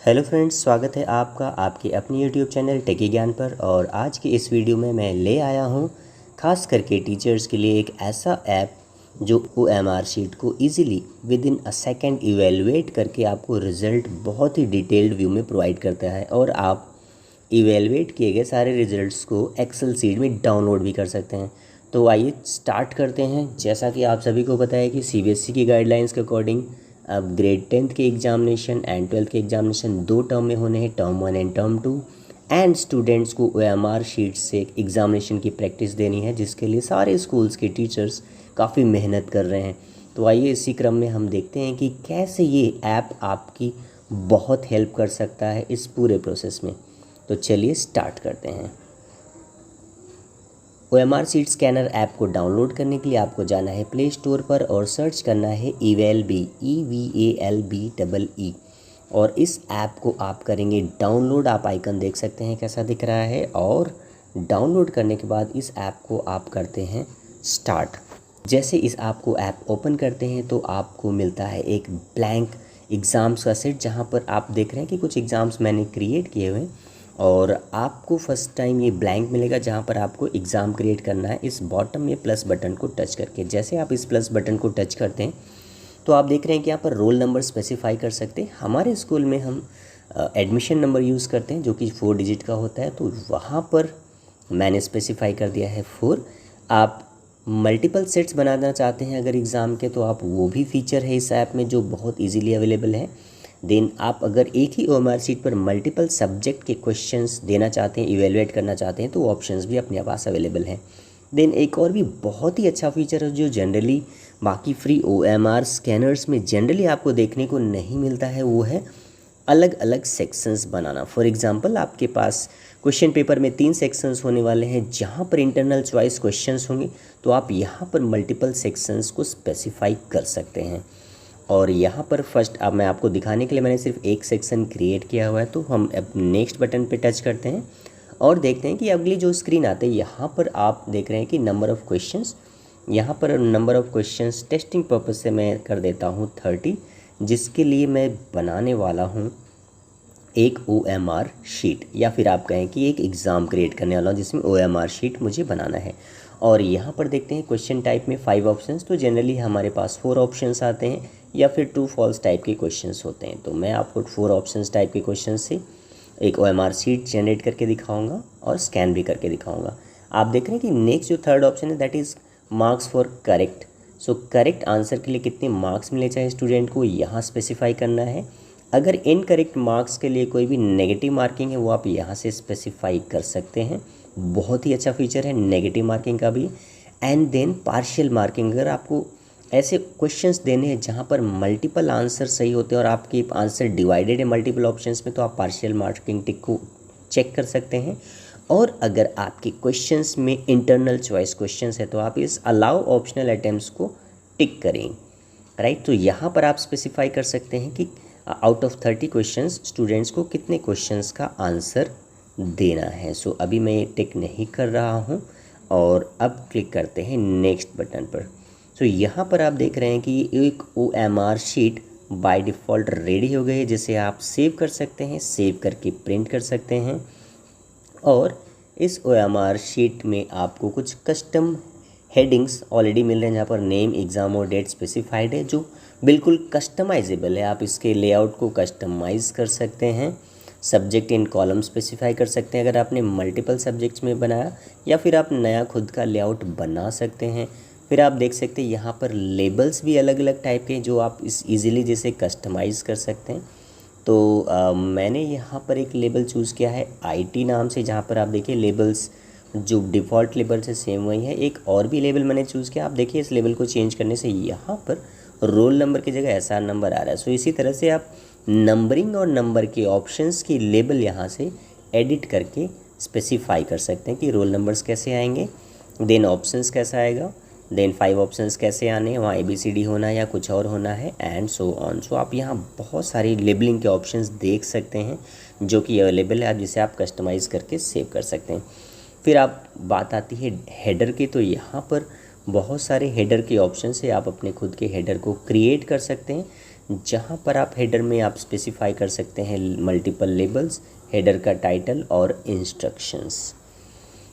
Hello friends, स्वागत है आपका आपके अपने यूट्यूब चैनल टेकी ज्ञान पर। और आज की इस वीडियो में मैं ले आया हूँ खास करके टीचर्स के लिए एक ऐसा ऐप जो OMR शीट को easily with in a second evaluate करके आपको रिज़ल्ट बहुत ही डिटेल्ड व्यू में प्रोवाइड करता है। और आप इवेलुएट किए गए सारे रिजल्ट्स को एक्सेल शीट में डाउनलोड भी कर सकते हैं। तो आइए स्टार्ट करते हैं। जैसा कि आप सभी को पता है कि CBSE की गाइडलाइंस के अकॉर्डिंग अब ग्रेड 10th के एग्जामिनेशन एंड 12th के एग्जामिनेशन 2 टर्म में होने हैं, term 1 and term 2। And students को OMR शीट से एग्जामिनेशन की प्रैक्टिस देनी है, जिसके लिए सारे स्कूल्स के टीचर्स काफ़ी मेहनत कर रहे हैं। तो आइए इसी क्रम में हम देखते हैं कि कैसे ये ऐप आपकी बहुत हेल्प कर सकता है इस पूरे प्रोसेस में। तो चलिए स्टार्ट करते हैं। OMR शीट स्कैनर ऐप को डाउनलोड करने के लिए आपको जाना है प्ले स्टोर पर और सर्च करना है EVALB EVALBEE। और इस ऐप को आप करेंगे डाउनलोड। आप आइकन देख सकते हैं कैसा दिख रहा है। और डाउनलोड करने के बाद इस ऐप को आप करते हैं स्टार्ट। जैसे इस ऐप को ऐप ओपन करते हैं तो आपको मिलता है एक ब्लैंक एग्ज़ाम्स का सेट, जहाँ पर आप देख रहे हैं कि कुछ एग्ज़ाम्स मैंने क्रिएट किए हुए हैं। और आपको फर्स्ट टाइम ये ब्लैंक मिलेगा, जहाँ पर आपको एग्ज़ाम क्रिएट करना है इस बॉटम में प्लस बटन को टच करके। जैसे आप इस प्लस बटन को टच करते हैं तो आप देख रहे हैं कि यहाँ पर रोल नंबर स्पेसिफाई कर सकते हैं। हमारे स्कूल में हम एडमिशन नंबर यूज़ करते हैं जो कि 4 डिजिट का होता है, तो वहाँ पर मैंने स्पेसिफाई कर दिया है 4। आप मल्टीपल सेट्स बनाना चाहते हैं अगर एग्ज़ाम के, तो आप वो भी फीचर है इस ऐप में जो बहुत ईजीली अवेलेबल है। देन आप अगर एक ही OMR शीट पर मल्टीपल सब्जेक्ट के क्वेश्चंस देना चाहते हैं, इवेलुएट करना चाहते हैं, तो ऑप्शंस भी अपने पास अवेलेबल हैं। देन एक और भी बहुत ही अच्छा फीचर है जो जनरली बाकी फ्री OMR स्कैनर्स में जनरली आपको देखने को नहीं मिलता है, वो है अलग अलग सेक्शंस बनाना। फॉर एग्जांपल आपके पास क्वेश्चन पेपर में 3 सेक्शंस होने वाले हैं, जहाँ पर इंटरनल चॉइस क्वेश्चंस होंगे, तो आप यहाँ पर मल्टीपल सेक्शंस को स्पेसिफाई कर सकते हैं। और यहाँ पर फर्स्ट अब मैं आपको दिखाने के लिए मैंने सिर्फ एक सेक्शन क्रिएट किया हुआ है। तो हम अब नेक्स्ट बटन पे टच करते हैं और देखते हैं कि अगली जो स्क्रीन आती है, यहाँ पर आप देख रहे हैं कि नंबर ऑफ़ क्वेश्चंस, यहाँ पर number of questions testing purpose से मैं कर देता हूँ 30, जिसके लिए मैं बनाने वाला हूँ एक OMR शीट, या फिर आप कहें कि एक एग्ज़ाम क्रिएट करने वाला हूँ जिसमें OMR शीट मुझे बनाना है। और यहाँ पर देखते हैं क्वेश्चन टाइप में 5 ऑप्शंस, तो जनरली हमारे पास 4 ऑप्शंस आते हैं या फिर ट्रू फॉल्स टाइप के क्वेश्चंस होते हैं। तो मैं आपको 4 ऑप्शंस टाइप के क्वेश्चन से एक OMR शीट जनरेट करके दिखाऊंगा और स्कैन भी करके दिखाऊंगा। आप देख रहे हैं कि नेक्स्ट जो थर्ड ऑप्शन है that is marks for correct. So correct answer के लिए कितने मार्क्स मिले चाहिए स्टूडेंट को, यहाँ स्पेसिफाई करना है। अगर इनकरेक्ट मार्क्स के लिए कोई भी नेगेटिव मार्किंग है वो आप यहाँ से स्पेसिफाई कर सकते हैं। बहुत ही अच्छा फीचर है नेगेटिव मार्किंग का भी। एंड देन पार्शियल मार्किंग, अगर आपको ऐसे क्वेश्चंस देने हैं जहाँ पर मल्टीपल आंसर सही होते हैं और आपके आंसर डिवाइडेड है मल्टीपल ऑप्शंस में, तो आप पार्शियल मार्किंग टिक को चेक कर सकते हैं। और अगर आपके क्वेश्चंस में इंटरनल चॉइस क्वेश्चंस है तो आप इस अलाउ ऑप्शनल अटेम्प्ट्स को टिक करें, राइट। तो यहाँ पर आप स्पेसिफाई कर सकते हैं कि आउट ऑफ 30 क्वेश्चंस स्टूडेंट्स को कितने क्वेश्चंस का आंसर देना है। सो अभी मैं ये टिक नहीं कर रहा हूँ और अब क्लिक करते हैं नेक्स्ट बटन पर। सो यहाँ पर आप देख रहे हैं कि एक OMR sheet by default ready हो गई है, जिसे आप सेव कर सकते हैं, सेव करके प्रिंट कर सकते हैं। और इस OMR शीट में आपको कुछ कस्टम हेडिंग्स ऑलरेडी मिल रहे हैं, जहाँ पर नेम, एग्ज़ाम और डेट स्पेसिफाइड है, जो बिल्कुल कस्टमाइजेबल है। आप इसके लेआउट को कस्टमाइज़ कर सकते हैं। सब्जेक्ट इन कॉलम स्पेसिफाई कर सकते हैं अगर आपने मल्टीपल सब्जेक्ट्स में बनाया, या फिर आप नया खुद का लेआउट बना सकते हैं। फिर आप देख सकते हैं यहाँ पर लेबल्स भी अलग अलग टाइप के हैं जो आप इस ईज़िली जैसे कस्टमाइज़ कर सकते हैं। तो मैंने यहाँ पर एक लेबल चूज़ किया है IT नाम से, जहाँ पर आप देखिए लेबल्स जो डिफ़ॉल्ट लेबल से सेम वही है। एक और भी लेबल मैंने चूज़ किया, आप देखिए इस लेबल को चेंज करने से यहाँ पर रोल नंबर की जगह SR नंबर आ रहा है। सो इसी तरह से आप नंबरिंग और नंबर के ऑप्शंस की लेबल यहाँ से एडिट करके स्पेसिफाई कर सकते हैं कि रोल नंबर्स कैसे आएंगे, देन ऑप्शंस कैसा आएगा, देन 5 ऑप्शंस कैसे आने हैं, वहाँ ABCD होना है या कुछ और होना है, एंड सो ऑन। सो आप यहाँ बहुत सारी लेबलिंग के ऑप्शंस देख सकते हैं जो कि अवेलेबल है, आप जिसे आप कस्टमाइज़ करके सेव कर सकते हैं। फिर आप बात आती है हेडर की, तो यहाँ पर बहुत सारे हेडर के ऑप्शन से आप अपने खुद के हेडर को क्रिएट कर सकते हैं, जहाँ पर आप हेडर में आप स्पेसिफाई कर सकते हैं मल्टीपल लेबल्स, हेडर का टाइटल और इंस्ट्रक्शंस।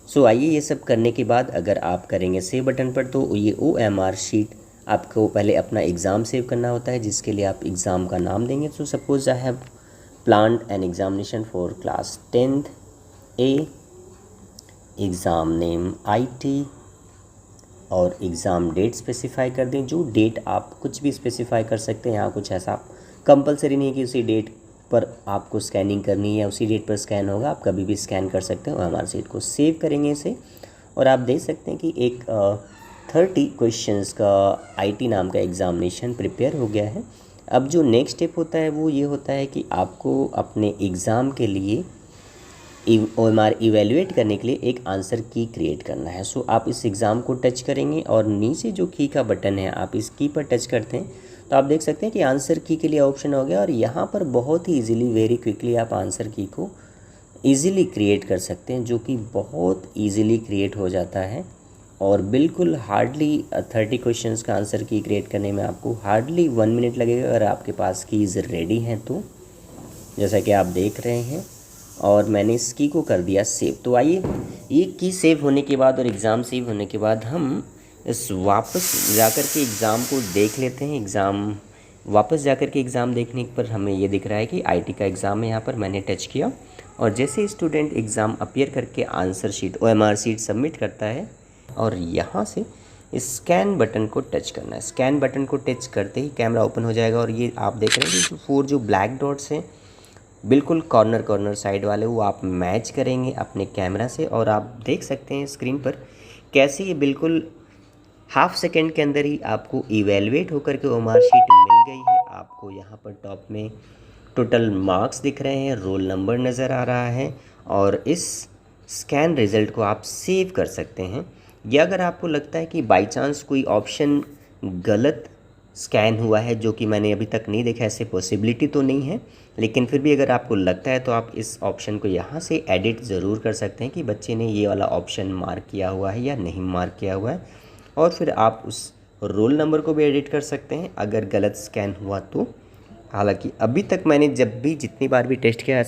सो आइए ये सब करने के बाद अगर आप करेंगे सेव बटन पर, तो ये OMR शीट आपको पहले अपना एग्ज़ाम सेव करना होता है, जिसके लिए आप एग्ज़ाम का नाम देंगे। So suppose I have planned an examination for class 10th A, exam name IT और एग्ज़ाम डेट स्पेसिफाई कर दें। जो डेट आप कुछ भी स्पेसिफाई कर सकते हैं, यहाँ कुछ ऐसा कंपलसरी नहीं है कि उसी डेट पर आपको स्कैनिंग करनी है, उसी डेट पर स्कैन होगा, आप कभी भी स्कैन कर सकते हैं। और हमारे सीट को सेव करेंगे इसे, और आप देख सकते हैं कि एक 30 क्वेश्चंस का IT नाम का एग्ज़ामिनेशन प्रिपेयर हो गया है। अब जो नेक्स्ट स्टेप होता है वो ये होता है कि आपको अपने एग्ज़ाम के लिए OMR इवेल्युएट करने के लिए एक आंसर की क्रिएट करना है। सो आप इस एग्ज़ाम को टच करेंगे और नीचे जो की का बटन है आप इस की पर टच करते हैं, तो आप देख सकते हैं कि आंसर की के लिए ऑप्शन हो गया, और यहाँ पर बहुत ही इजीली, वेरी क्विकली आप आंसर की को इजीली क्रिएट कर सकते हैं, जो कि बहुत इजीली क्रिएट हो जाता है। और बिल्कुल हार्डली 30 क्वेश्चंस का आंसर की क्रिएट करने में आपको हार्डली 1 मिनट लगेगा, अगर आपके पास कीज़ रेडी हैं तो, जैसा कि आप देख रहे हैं। और मैंने इस की को कर दिया सेव। तो आइए ये की सेव होने के बाद और एग्ज़ाम सेव होने के बाद हम इस वापस जाकर के एग्ज़ाम को देख लेते हैं। एग्ज़ाम वापस जाकर के एग्ज़ाम देखने पर हमें ये दिख रहा है कि IT का एग्ज़ाम है। यहाँ पर मैंने टच किया, और जैसे स्टूडेंट एग्ज़ाम अपीयर करके answer sheet OMR sheet submit करता है, और यहाँ से स्कैन बटन को टच करना है। स्कैन बटन को टच करते ही कैमरा ओपन हो जाएगा, और ये आप देख रहे हैं कि 4 जो ब्लैक डॉट्स हैं बिल्कुल कॉर्नर साइड वाले, वो आप मैच करेंगे अपने कैमरा से, और आप देख सकते हैं स्क्रीन पर कैसे ये बिल्कुल हाफ सेकेंड के अंदर ही आपको इवेलुएट होकर के OMR शीट मिल गई है। आपको यहाँ पर टॉप में टोटल मार्क्स दिख रहे हैं, रोल नंबर नज़र आ रहा है, और इस स्कैन रिज़ल्ट को आप सेव कर सकते हैं। या अगर आपको लगता है कि बाई चांस कोई ऑप्शन गलत स्कैन हुआ है, जो कि मैंने अभी तक नहीं देखा, ऐसे पॉसिबिलिटी तो नहीं है, लेकिन फिर भी अगर आपको लगता है तो आप इस ऑप्शन को यहाँ से एडिट ज़रूर कर सकते हैं कि बच्चे ने ये वाला ऑप्शन मार्क किया हुआ है या नहीं मार्क किया हुआ है। और फिर आप उस रोल नंबर को भी एडिट कर सकते हैं अगर गलत स्कैन हुआ तो। हालांकि अभी तक मैंने जब भी जितनी बार भी टेस्ट किया,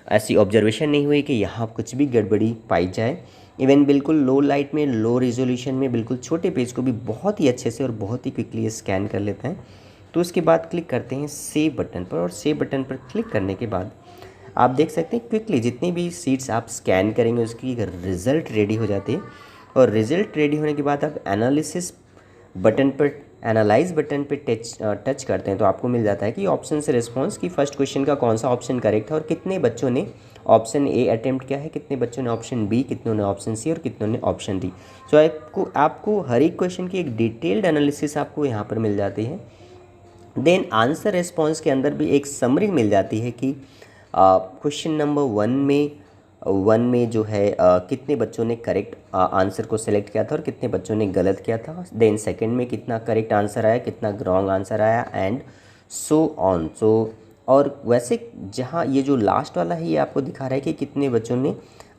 ऐसी ऑब्जर्वेशन नहीं हुई कि यहाँ कुछ भी गड़बड़ी पाई जाए। इवन बिल्कुल लो लाइट में, लो रिजोल्यूशन में, बिल्कुल छोटे पेज को भी बहुत ही अच्छे से और बहुत ही क्विकली स्कैन कर लेते हैं। तो उसके बाद क्लिक करते हैं सेव बटन पर, और सेव बटन पर क्लिक करने के बाद आप देख सकते हैं क्विकली जितनी भी सीट्स आप स्कैन करेंगे उसकी रिज़ल्ट रेडी हो जाती है। और रिज़ल्ट रेडी होने के बाद आप एनालिसिस बटन पर, एनालाइज बटन पे टच करते हैं, तो आपको मिल जाता है कि ऑप्शन से रिस्पॉन्स की फर्स्ट क्वेश्चन का कौन सा ऑप्शन करेक्ट है, और कितने बच्चों ने ऑप्शन A अटेम्प्ट किया है, कितने बच्चों ने ऑप्शन B, कितनों ने ऑप्शन C और कितनों ने ऑप्शन D। सो आपको हर एक क्वेश्चन की एक डिटेल्ड एनालिसिस आपको यहाँ पर मिल जाती है। देन आंसर रिस्पॉन्स के अंदर भी एक समरी मिल जाती है कि क्वेश्चन नंबर 1 में जो है कितने बच्चों ने करेक्ट आंसर को सिलेक्ट किया था और कितने बच्चों ने गलत किया था। देन सेकंड में कितना करेक्ट आंसर आया, कितना रॉन्ग आंसर आया, एंड सो ऑन। और वैसे जहाँ ये जो लास्ट वाला है ये आपको दिखा रहा है कि कितने बच्चों ने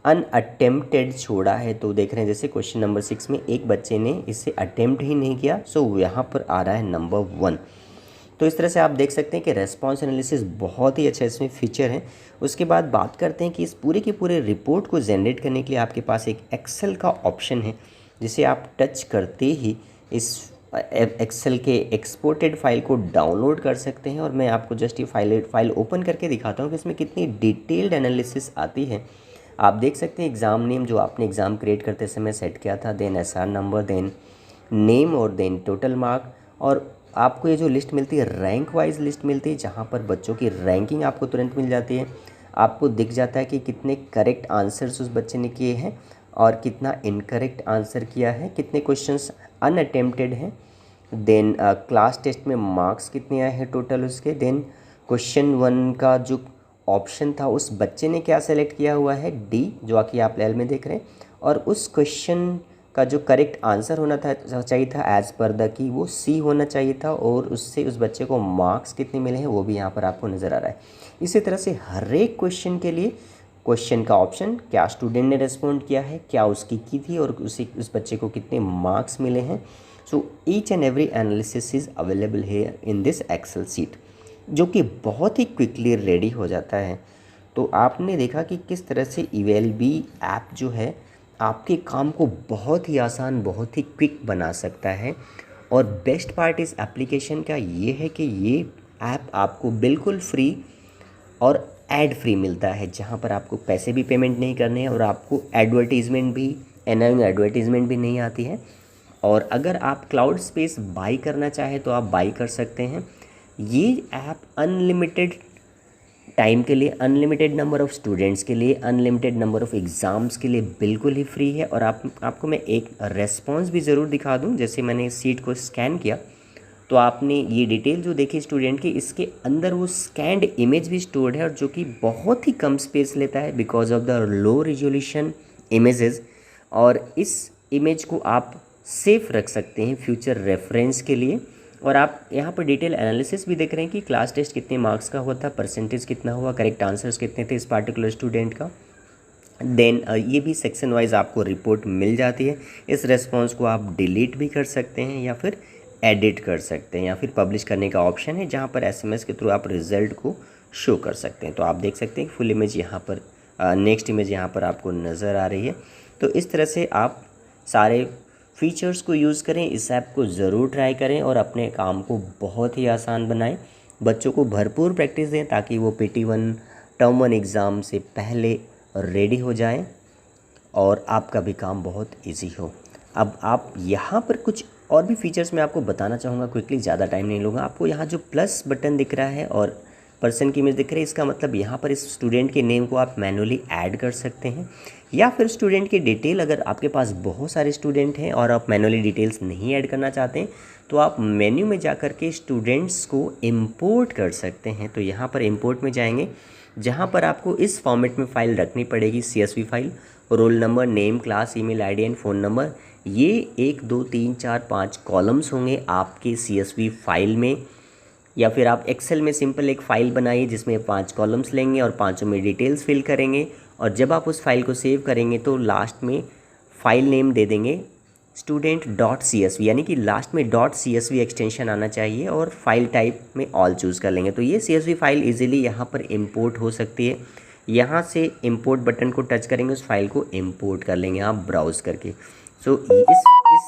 अनअटेम्प्टेड छोड़ा है। तो देख रहे हैं जैसे क्वेश्चन नंबर 6 में एक बच्चे ने इसे अटेम्प्ट ही नहीं किया, सो यहाँ पर आ रहा है नंबर 1। तो इस तरह से आप देख सकते हैं कि रेस्पॉन्स एनालिसिस बहुत ही अच्छा इसमें फीचर है। उसके बाद बात करते हैं कि इस पूरे के पूरे रिपोर्ट को जनरेट करने के लिए आपके पास एक एक्सेल का ऑप्शन है, जिसे आप टच करते ही इस एक्सेल के एक्सपोर्टेड फाइल को डाउनलोड कर सकते हैं। और मैं आपको जस्ट ये फाइल ओपन करके दिखाता हूँ कि इसमें कितनी डिटेल्ड एनालिसिस आती है। आप देख सकते हैं एग्ज़ाम नेम जो आपने एग्ज़ाम क्रिएट करते समय सेट किया था, then SR number, then name और देन टोटल मार्क। और आपको ये जो लिस्ट मिलती है रैंक वाइज लिस्ट मिलती है, जहाँ पर बच्चों की रैंकिंग आपको तुरंत मिल जाती है। आपको दिख जाता है कि कितने करेक्ट आंसर्स उस बच्चे ने किए हैं और कितना इनकरेक्ट आंसर किया है, कितने क्वेश्चंस अनअटेम्प्टेड हैं, देन क्लास टेस्ट में मार्क्स कितने आए हैं टोटल उसके, देन क्वेश्चन 1 का जो ऑप्शन था उस बच्चे ने क्या सेलेक्ट किया हुआ है, D, जो कि आप लेल में देख रहे हैं, और उस क्वेश्चन का जो करेक्ट आंसर होना था चाहिए था एज़ पर द की, वो C होना चाहिए था, और उससे उस बच्चे को मार्क्स कितने मिले हैं वो भी यहाँ पर आपको नज़र आ रहा है। इसी तरह से हर एक क्वेश्चन के लिए क्वेश्चन का ऑप्शन, क्या स्टूडेंट ने रिस्पॉन्ड किया है, क्या उसकी की थी, और उस बच्चे को कितने मार्क्स मिले हैं, so each and every analysis is available है इन दिस एक्सेल सीट, जो कि बहुत ही क्विकली रेडी हो जाता है। तो आपने देखा कि किस तरह से EVALBE ऐप जो है आपके काम को बहुत ही आसान, बहुत ही क्विक बना सकता है। और बेस्ट पार्ट इस एप्लीकेशन का ये है कि ये ऐप आपको बिल्कुल फ्री और एड फ्री मिलता है, जहाँ पर आपको पैसे भी पेमेंट नहीं करने हैं और आपको एडवर्टीज़मेंट भी, एनआईएम एडवर्टीज़मेंट भी नहीं आती है। और अगर आप क्लाउड स्पेस बाई करना चाहें तो आप बाई कर सकते हैं। ये ऐप अनलिमिटेड टाइम के लिए, अनलिमिटेड नंबर ऑफ़ स्टूडेंट्स के लिए, अनलिमिटेड नंबर ऑफ़ एग्ज़ाम्स के लिए बिल्कुल ही फ्री है। और आपको मैं एक रेस्पॉन्स भी ज़रूर दिखा दूं। जैसे मैंने इस सीट को स्कैन किया तो आपने ये डिटेल जो देखी स्टूडेंट की, इसके अंदर वो स्कैन्ड इमेज भी स्टोर्ड है, और जो कि बहुत ही कम स्पेस लेता है because of the low resolution images. और इस इमेज को आप सेफ रख सकते हैं फ्यूचर रेफरेंस के लिए। और आप यहाँ पर डिटेल एनालिसिस भी देख रहे हैं कि क्लास टेस्ट कितने मार्क्स का हुआ था, परसेंटेज कितना हुआ, करेक्ट आंसर्स कितने थे इस पार्टिकुलर स्टूडेंट का। देन ये भी सेक्शन वाइज आपको रिपोर्ट मिल जाती है। इस रेस्पॉन्स को आप डिलीट भी कर सकते हैं या फिर एडिट कर सकते हैं, या फिर पब्लिश करने का ऑप्शन है जहाँ पर SMS के थ्रू आप रिज़ल्ट को शो कर सकते हैं। तो आप देख सकते हैं फुल इमेज यहाँ पर, नेक्स्ट इमेज यहाँ पर आपको नज़र आ रही है। तो इस तरह से आप सारे फीचर्स को यूज़ करें, इस ऐप को ज़रूर ट्राई करें और अपने काम को बहुत ही आसान बनाएं। बच्चों को भरपूर प्रैक्टिस दें ताकि वो PT1 टर्म 1 एग्ज़ाम से पहले रेडी हो जाएं और आपका भी काम बहुत इजी हो। अब आप यहाँ पर कुछ और भी फीचर्स मैं आपको बताना चाहूँगा क्विकली, ज़्यादा टाइम नहीं लूँगा। आपको यहाँ जो प्लस बटन दिख रहा है और पर्सन की इमेज दिख रही है, इसका मतलब यहाँ पर इस स्टूडेंट के नेम को आप मैनुअली ऐड कर सकते हैं, या फिर स्टूडेंट की डिटेल, अगर आपके पास बहुत सारे स्टूडेंट हैं और आप मैनुअली डिटेल्स नहीं ऐड करना चाहते हैं तो आप मेन्यू में जा कर के स्टूडेंट्स को इम्पोर्ट कर सकते हैं। तो यहाँ पर इम्पोर्ट में जाएंगे, जहाँ पर आपको इस फॉर्मेट में फ़ाइल रखनी पड़ेगी, CSV file, roll number, name, class, email ID and phone number. ये 1 2 3 4 5 कॉलम्स होंगे आपके CSV फाइल में, या फिर आप एक्सेल में सिंपल एक फ़ाइल बनाइए जिसमें 5 कॉलम्स लेंगे और पाँचों में डिटेल्स फिल करेंगे। और जब आप उस फाइल को सेव करेंगे तो लास्ट में फ़ाइल नेम दे देंगे student.csv, यानी कि लास्ट में .csv एक्सटेंशन आना चाहिए, और फाइल टाइप में ऑल चूज़ कर लेंगे। तो ये CSV फाइल इजीली यहाँ पर इंपोर्ट हो सकती है। यहाँ से इंपोर्ट बटन को टच करेंगे, उस फाइल को इंपोर्ट कर लेंगे आप ब्राउज़ करके। सो इस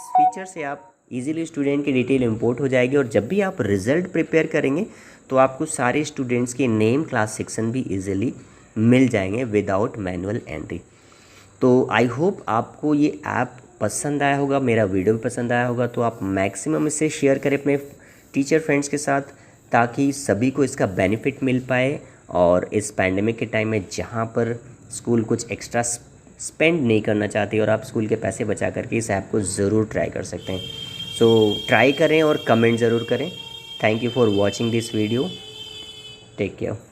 फीचर से आप इजीली स्टूडेंट की डिटेल इंपोर्ट हो जाएगी, और जब भी आप रिज़ल्ट प्रिपेयर करेंगे तो आपको सारे स्टूडेंट्स के नेम, क्लास, सेक्शन भी इजीली मिल जाएंगे विदाउट मैनुअल एंट्री। तो आई होप आपको ये ऐप पसंद आया होगा, मेरा वीडियो भी पसंद आया होगा। तो आप मैक्सिमम इसे शेयर करें अपने टीचर फ्रेंड्स के साथ, ताकि सभी को इसका बेनिफिट मिल पाए। और इस पैंडेमिक के टाइम में जहाँ पर स्कूल कुछ एक्स्ट्रा स्पेंड नहीं करना चाहती और आप स्कूल के पैसे बचा करके इस ऐप को ज़रूर ट्राई कर सकते हैं। सो ट्राई करें और कमेंट ज़रूर करें। Thank you for watching this video. Take care.